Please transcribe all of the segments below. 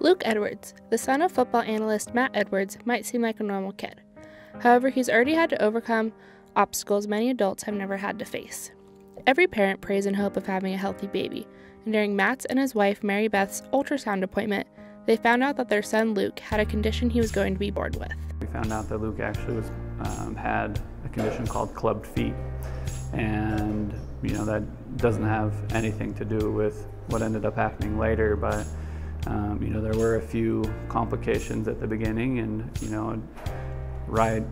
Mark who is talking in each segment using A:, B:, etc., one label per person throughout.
A: Luke Edwards, the son of football analyst Matt Edwards, might seem like a normal kid. However, he's already had to overcome obstacles many adults have never had to face. Every parent prays in hope of having a healthy baby, and during Matt's and his wife Mary Beth's ultrasound appointment, they found out that their son Luke had a condition he was going to be born with.
B: We found out that Luke actually had a condition called clubbed feet, and that doesn't have anything to do with what ended up happening later, but there were a few complications at the beginning, and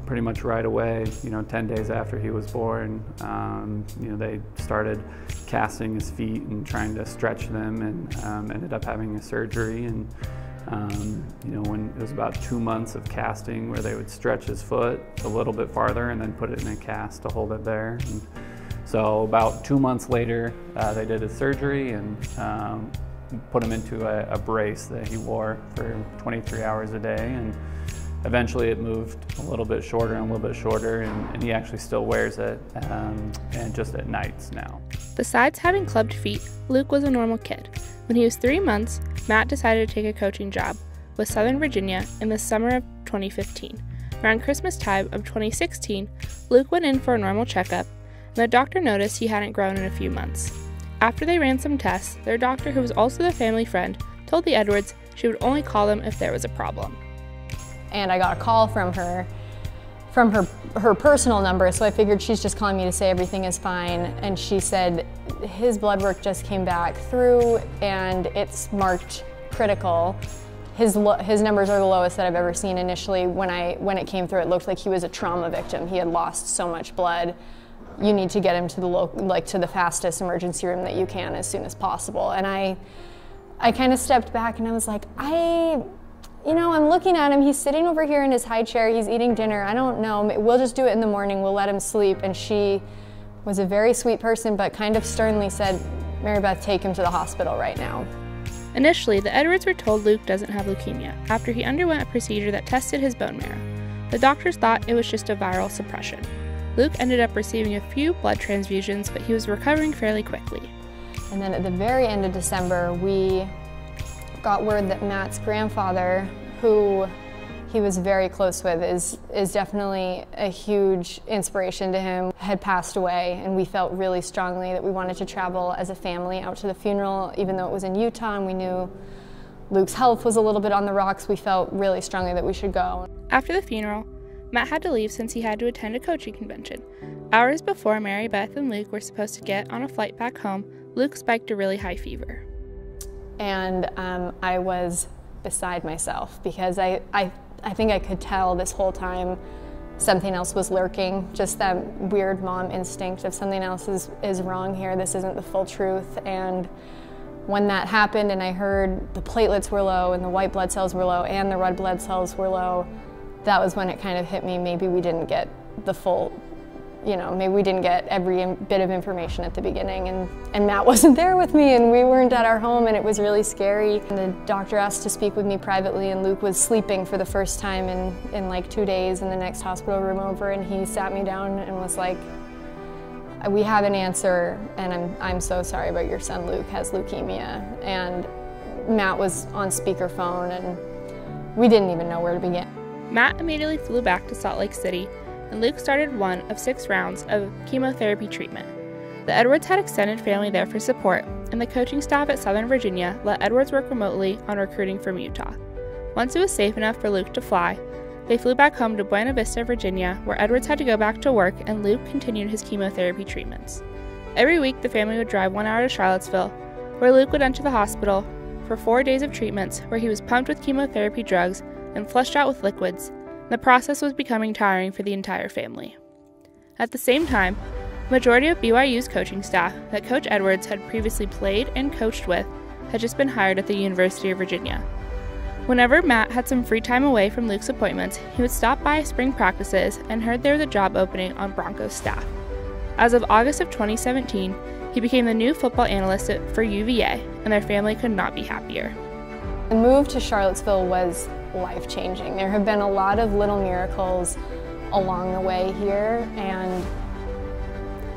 B: pretty much right away, 10 days after he was born, they started casting his feet and trying to stretch them, and ended up having a surgery. And when it was about 2 months of casting, where they would stretch his foot a little bit farther and then put it in a cast to hold it there. And so about 2 months later, they did his surgery and put him into a brace that he wore for 23 hours a day. And eventually it moved a little bit shorter and a little bit shorter, and he actually still wears it, and just at nights now.
A: Besides having clubbed feet, Luke was a normal kid. When he was 3 months, Matt decided to take a coaching job with Southern Virginia in the summer of 2015. Around Christmas time of 2016, Luke went in for a normal checkup, and the doctor noticed he hadn't grown in a few months. After they ran some tests, their doctor, who was also their family friend, told the Edwards she would only call them if there was a problem.
C: And I got a call from her personal number, so I figured she's just calling me to say everything is fine. And she said his blood work just came back through and it's marked critical. His numbers are the lowest that I've ever seen. Initially, when it came through, it looked like he was a trauma victim. He had lost so much blood. You need to get him to the fastest emergency room that you can as soon as possible. And I kind of stepped back and I was like, I'm looking at him, he's sitting over here in his high chair, he's eating dinner, I don't know, we'll just do it in the morning, we'll let him sleep. And she was a very sweet person, but kind of sternly said, Mary Beth, take him to the hospital right now.
A: Initially, the Edwards were told Luke doesn't have leukemia after he underwent a procedure that tested his bone marrow. The doctors thought it was just a viral suppression. Luke ended up receiving a few blood transfusions, but he was recovering fairly quickly. And
C: then at the very end of December, we got word that Matt's grandfather, who he was very close with, is definitely a huge inspiration to him, had passed away, and we felt really strongly that we wanted to travel as a family out to the funeral. Even though it was in Utah and we knew Luke's health was a little bit on the rocks, we felt really strongly that we should go.
A: After the funeral, Matt had to leave since he had to attend a coaching convention. Hours before Mary Beth and Luke were supposed to get on a flight back home, Luke spiked a really high fever.
C: And I was beside myself because I think I could tell this whole time something else was lurking, just that weird mom instinct of something else is wrong here, this isn't the full truth. And when that happened and I heard the platelets were low and the white blood cells were low and the red blood cells were low, that was when it kind of hit me, maybe we didn't get the full, maybe we didn't get every bit of information at the beginning, and Matt wasn't there with me and we weren't at our home, and it was really scary. And the doctor asked to speak with me privately, and Luke was sleeping for the first time in like 2 days in the next hospital room over, and he sat me down and was like, we have an answer, and I'm so sorry, but your son Luke has leukemia. And Matt was on speakerphone and we didn't even know where to begin.
A: Matt immediately flew back to Salt Lake City, and Luke started one of 6 rounds of chemotherapy treatment. The Edwards had extended family there for support, and the coaching staff at Southern Virginia let Edwards work remotely on recruiting from Utah. Once it was safe enough for Luke to fly, they flew back home to Buena Vista, Virginia, where Edwards had to go back to work and Luke continued his chemotherapy treatments. Every week, the family would drive 1 hour to Charlottesville, where Luke would enter the hospital for 4 days of treatments where he was pumped with chemotherapy drugs and flushed out with liquids. The process was becoming tiring for the entire family. At the same time, the majority of BYU's coaching staff that Coach Edwards had previously played and coached with had just been hired at the University of Virginia. Whenever Matt had some free time away from Luke's appointments, he would stop by spring practices and heard there was a job opening on Broncos staff. As of August of 2017, he became the new football analyst for UVA, and their family could not be happier.
C: The move to Charlottesville was life-changing. There have been a lot of little miracles along the way here, and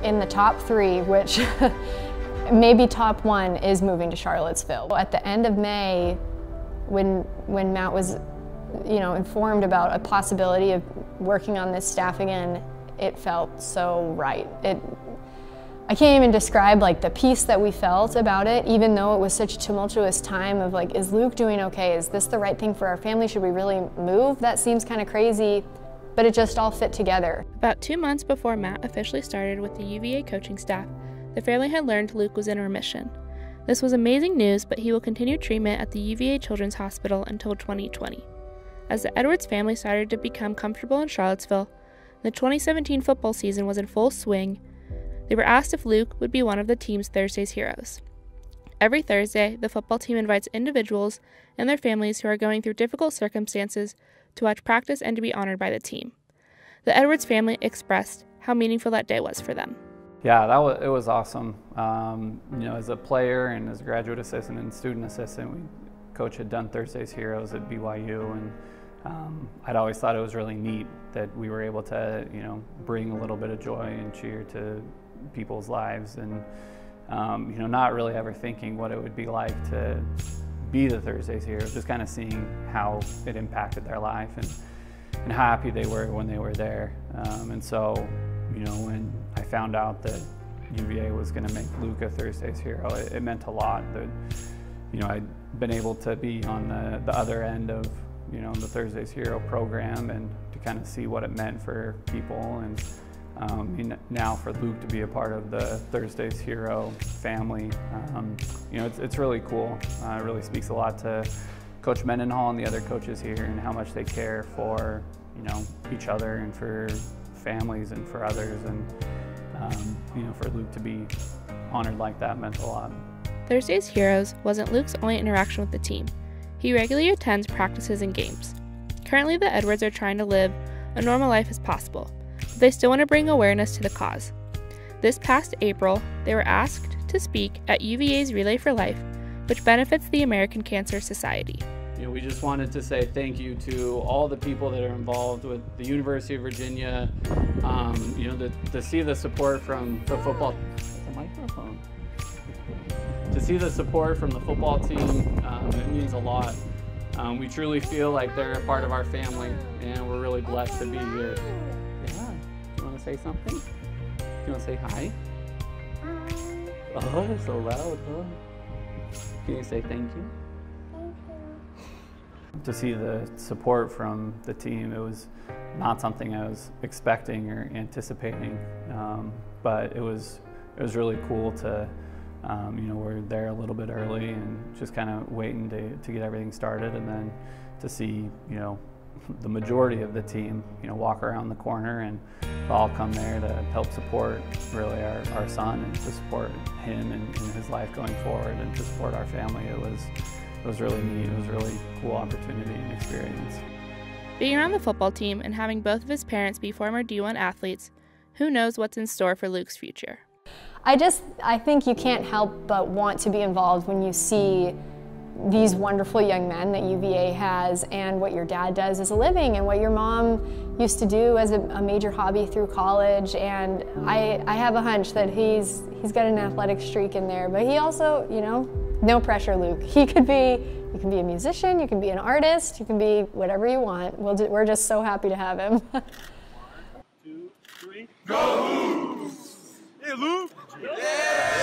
C: in the top 3, which maybe top 1, is moving to Charlottesville. At the end of May, when Matt was, informed about a possibility of working on this staff again, it felt so right. I can't even describe like the peace that we felt about it, even though it was such a tumultuous time of like, is Luke doing okay? Is this the right thing for our family? Should we really move? That seems kind of crazy, but it just all fit together.
A: About 2 months before Matt officially started with the UVA coaching staff, the family had learned Luke was in remission. This was amazing news, but he will continue treatment at the UVA Children's Hospital until 2020. As the Edwards family started to become comfortable in Charlottesville, the 2017 football season was in full swing. They were asked if Luke would be one of the team's Thursday's heroes. Every Thursday, the football team invites individuals and their families who are going through difficult circumstances to watch practice and to be honored by the team. The Edwards family expressed how meaningful that day was for them.
B: Yeah, it was awesome. As a player and as a graduate assistant and student assistant, Coach had done Thursday's Heroes at BYU, and I'd always thought it was really neat that we were able to, bring a little bit of joy and cheer to people's lives, and not really ever thinking what it would be like to be the Thursday's Heroes, just kind of seeing how it impacted their life and how happy they were when they were there. And so, when I found out that UVA was going to make Luke a Thursday's Hero, it meant a lot that, I'd been able to be on the other end of, the Thursday's Hero program, and to kind of see what it meant for people. And now for Luke to be a part of the Thursday's Hero family, it's really cool. It really speaks a lot to Coach Mendenhall and the other coaches here, and how much they care for, each other and for families and for others. And, for Luke to be honored like that meant a lot.
A: Thursday's Heroes wasn't Luke's only interaction with the team. He regularly attends practices and games. Currently, the Edwards are trying to live a normal life as possible, but they still want to bring awareness to the cause. This past April, they were asked to speak at UVA's Relay for Life, which benefits the American Cancer Society.
D: We just wanted to say thank you to all the people that are involved with the University of Virginia. To see the support from the football. The microphone. To see the support from the football team, it means a lot. We truly feel like they're a part of our family, and we're really blessed to be here. Yeah. You want to say something? You want to say hi? Oh, so loud, huh? Can you say thank you?
B: To see the support from the team, it was not something I was expecting or anticipating, but it was really cool to, we're there a little bit early and just kind of waiting to get everything started, and then to see, the majority of the team, walk around the corner and all come there to help support really our son, and to support him and his life going forward, and to support our family. It was really neat. It was a really cool opportunity and experience.
A: Being around the football team and having both of his parents be former D1 athletes, who knows what's in store for Luke's future?
C: I think you can't help but want to be involved when you see these wonderful young men that UVA has, and what your dad does as a living, and what your mom used to do as a major hobby through college. And I have a hunch that he's got an athletic streak in there, but he also, no pressure, Luke. You can be a musician, you can be an artist, you can be whatever you want. We're just so happy to have him.
E: 1, 2, 3, go! Hey, Luke! Yeah!